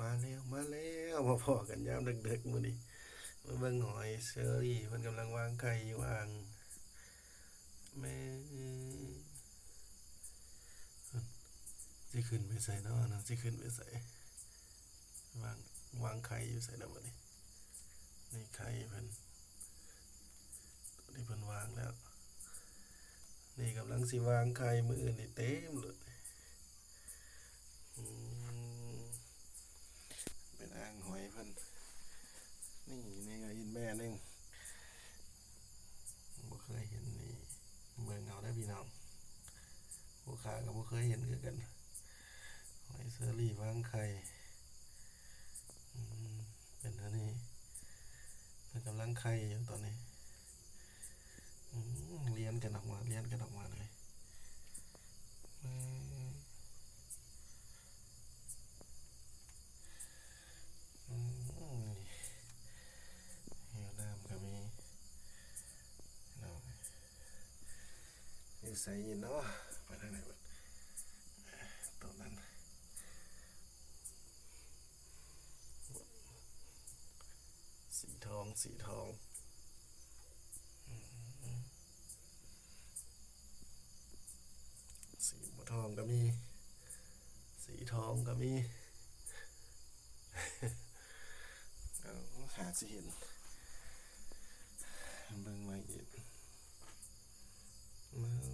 มาแล้วมาพอกันยามดึกๆมื้อนี้มาเบิ่งหอยเชอรี่เพิ่นกำลังวางไข่อยู่อ่างแม่สิขึ้นไปใส่เนาะสิขึ้นไปใส่วางวางไข่อยู่ใส่แล้วบัดนี้นี่ไข่เพิ่นที่เพิ่นวางแล้วนี่กำลังสิวางไข่มื้ออื่นนี่เต็มเลยอืมเป็นอ่างหอยเพิ่นนี่ก็ยินแม่นึงบ่เคยเห็นนี่เบิ่งเอาได้อพี่น้องผู้ค้าก็บ่เคยเห็นคือกันหอยเชอรี่วางไข่อืมเป็นอันนี้เพิ่นกำลังไข่อยู่ตอนนี้เลี้ยนกันออกมาเลี้ยนกันออกมาเลยอืมอืมเหี่ยวน้ำก็มีเนาะอยู่ใส่ยินเนาะไปทางไหนบัดตรงนั้นสีทองสีบัวทองก็มีสีทองก็มีเอาหาสิเห็นเบิ่งมาอีกมา